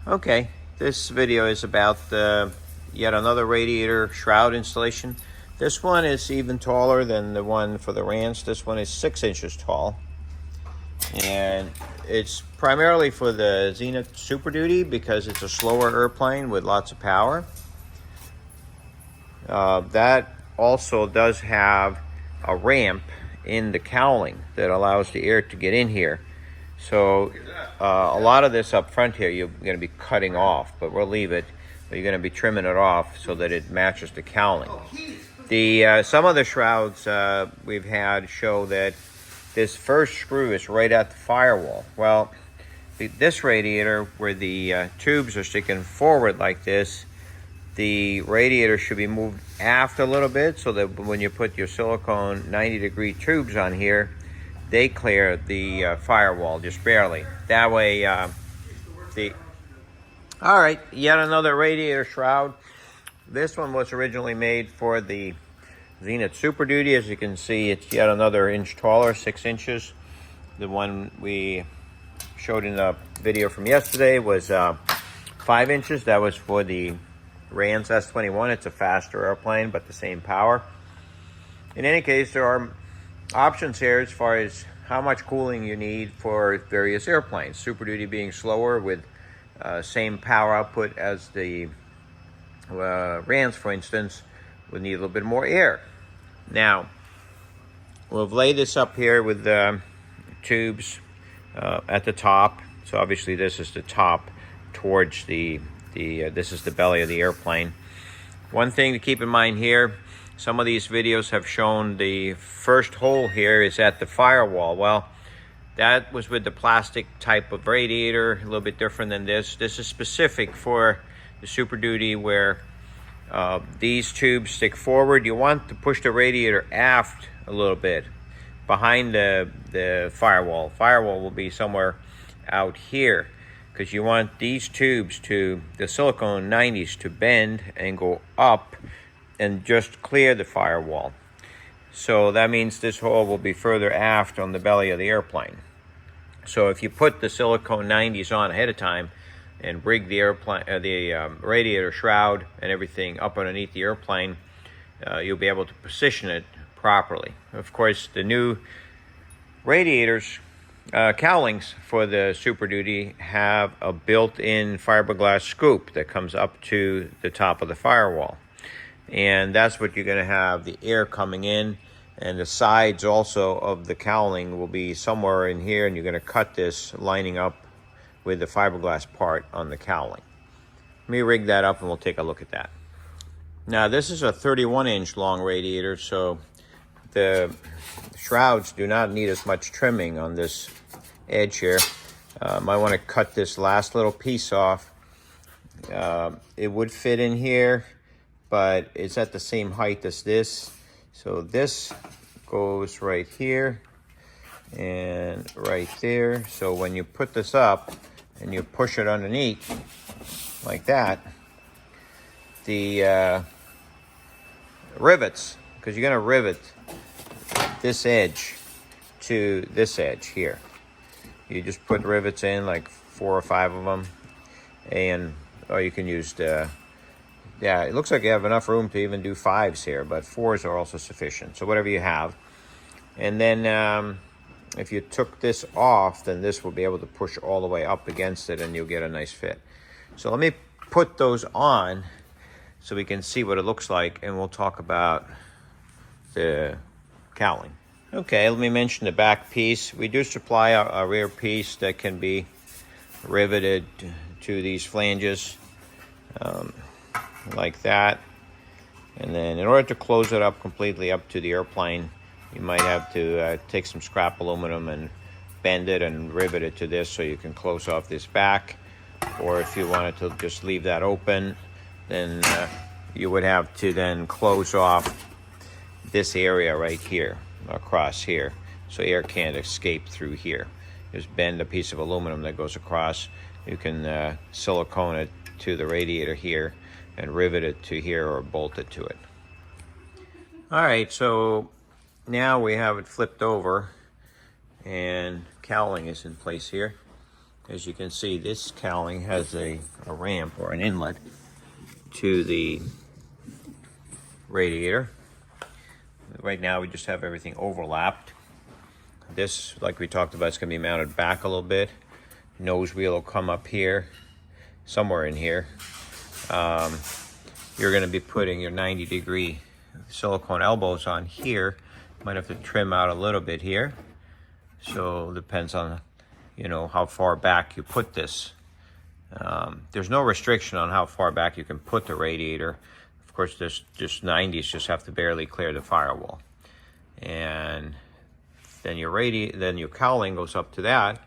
Okay, this video is about yet another radiator shroud installation. This one is even taller than the one for the Ranch. This one is 6 inches tall. And it's primarily for the Zenith Super Duty because it's a slower airplane with lots of power. That also does have a ramp in the cowling that allows the air to get in here. So a lot of this up front here you're going to be cutting off, but we'll leave it. But you're going to be trimming it off so that it matches the cowling. Some of the shrouds we've had show that this first screw is right at the firewall. Well, this radiator, where the tubes are sticking forward like this, the radiator should be moved aft a little bit so that when you put your silicone 90-degree tubes on here, they clear the firewall just barely. That way, all right, yet another radiator shroud. This one was originally made for the Zenith Super Duty. As you can see, it's yet another inch taller, 6 inches. The one we showed in the video from yesterday was 5 inches. That was for the Ranch S21. It's a faster airplane, but the same power. In any case, there are options here as far as how much cooling you need for various airplanes. Super Duty being slower with same power output as the Ranch, for instance, would need a little bit more air. Now, we'll lay this up here with the tubes at the top. So obviously this is the top towards this is the belly of the airplane. One thing to keep in mind here, some of these videos have shown the first hole here is at the firewall. Well, that was with the plastic type of radiator, a little bit different than this. This is specific for the Super Duty where these tubes stick forward. You want to push the radiator aft a little bit behind the firewall. Firewall will be somewhere out here because you want these tubes the silicone 90s to bend and go up and just clear the firewall. So that means this hole will be further aft on the belly of the airplane. So if you put the silicone 90s on ahead of time and rig the radiator shroud and everything up underneath the airplane, you'll be able to position it properly. Of course, the new radiators, cowlings for the Super Duty have a built-in fiberglass scoop that comes up to the top of the firewall. And that's what you're going to have the air coming in, and the sides also of the cowling will be somewhere in here, and you're going to cut this lining up with the fiberglass part on the cowling. Let me rig that up and we'll take a look at that. Now this is a 31-inch long radiator, so the shrouds do not need as much trimming on this edge here. Might want to cut this last little piece off. It would fit in here, but it's at the same height as this. So this goes right here and right there. So when you put this up and you push it underneath like that, the rivets, because you're going to rivet this edge to this edge here. You just put rivets in, like 4 or 5 of them, and or you can use yeah, it looks like you have enough room to even do 5s here, but 4s are also sufficient. So whatever you have. And then if you took this off, then this will be able to push all the way up against it and you'll get a nice fit. So let me put those on so we can see what it looks like, and we'll talk about the cowling. Okay, let me mention the back piece. We do supply a rear piece that can be riveted to these flanges like that. And then in order to close it up completely up to the airplane, you might have to take some scrap aluminum and bend it and rivet it to this so you can close off this back. Or if you wanted to just leave that open, then you would have to then close off this area right here, across here, so air can't escape through here. Just bend a piece of aluminum that goes across. You can silicone it to the radiator here and rivet it to here or bolt it to it. All right, so now we have it flipped over and cowling is in place here. As you can see, this cowling has a ramp or an inlet to the radiator. Right now we just have everything overlapped. This, like we talked about, is going to be mounted back a little bit. Nose wheel will come up here, somewhere in here. You're going to be putting your 90-degree silicone elbows on here. Might have to trim out a little bit here. So it depends on, how far back you put this. There's no restriction on how far back you can put the radiator. Of course, there's just 90s just have to barely clear the firewall. And then your cowling goes up to that.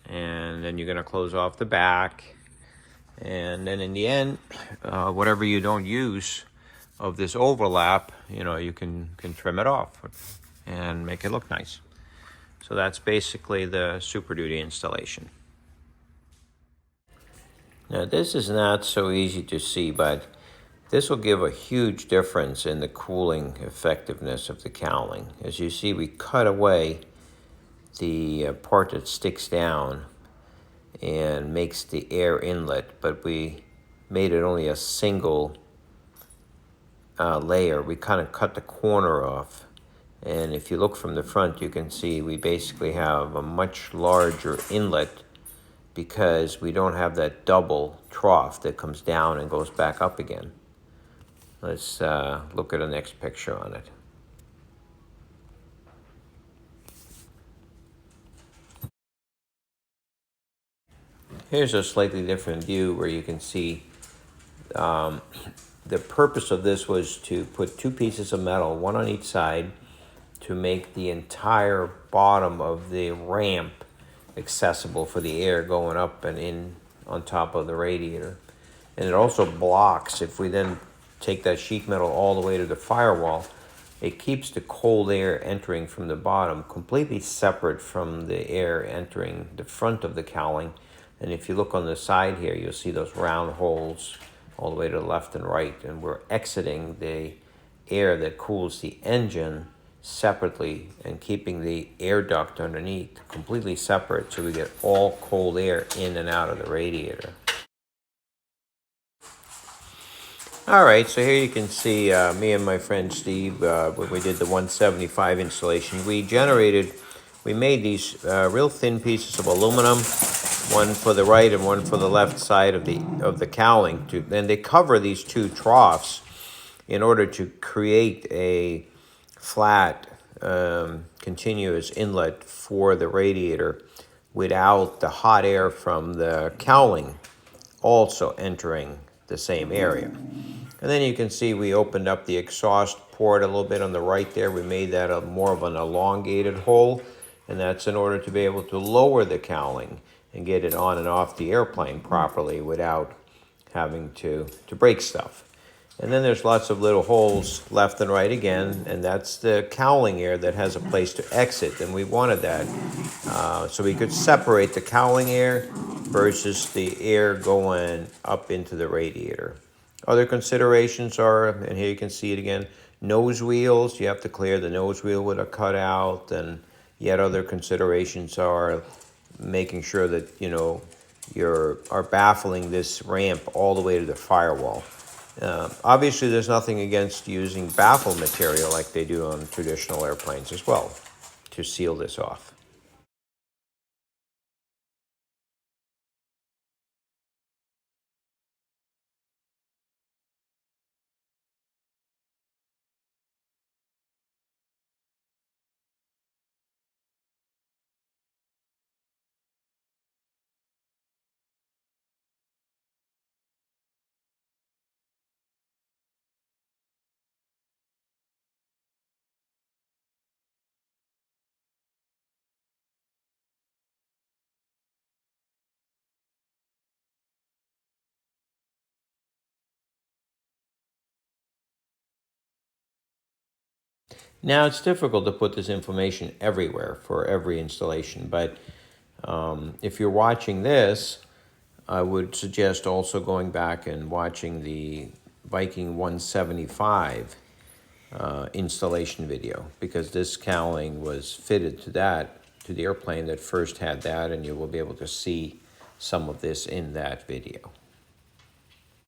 And then you're going to close off the back. And then in the end, whatever you don't use of this overlap, you can trim it off and make it look nice. So that's basically the Super Duty installation. Now this is not so easy to see, but this will give a huge difference in the cooling effectiveness of the cowling. As you see, we cut away the part that sticks down and makes the air inlet, but we made it only a single layer. We kind of cut the corner off. And if you look from the front, you can see we basically have a much larger inlet because we don't have that double trough that comes down and goes back up again. Let's look at the next picture on it. Here's a slightly different view where you can see the purpose of this was to put two pieces of metal, one on each side, to make the entire bottom of the ramp accessible for the air going up and in on top of the radiator. And it also blocks, if we then take that sheet metal all the way to the firewall, it keeps the cold air entering from the bottom completely separate from the air entering the front of the cowling. And if you look on the side here, you'll see those round holes all the way to the left and right. And we're exiting the air that cools the engine separately and keeping the air duct underneath completely separate, so we get all cold air in and out of the radiator. All right, so here you can see me and my friend Steve when we did the 175 installation. We made these real thin pieces of aluminum, one for the right and one for the left side of the cowling. And they cover these two troughs in order to create a flat, continuous inlet for the radiator without the hot air from the cowling also entering the same area. And then you can see we opened up the exhaust port a little bit on the right there. We made that more of an elongated hole, and that's in order to be able to lower the cowling and get it on and off the airplane properly without having to break stuff. And then there's lots of little holes left and right again, and that's the cowling air that has a place to exit, and we wanted that. So we could separate the cowling air versus the air going up into the radiator. Other considerations are, and here you can see it again, nose wheels. You have to clear the nose wheel with a cutout, and yet other considerations are making sure that, you are baffling this ramp all the way to the firewall. Obviously, there's nothing against using baffle material like they do on traditional airplanes as well to seal this off. Now, it's difficult to put this information everywhere for every installation, but if you're watching this, I would suggest also going back and watching the Viking 175 installation video, because this cowling was fitted to that to the airplane that first had that, and you will be able to see some of this in that video.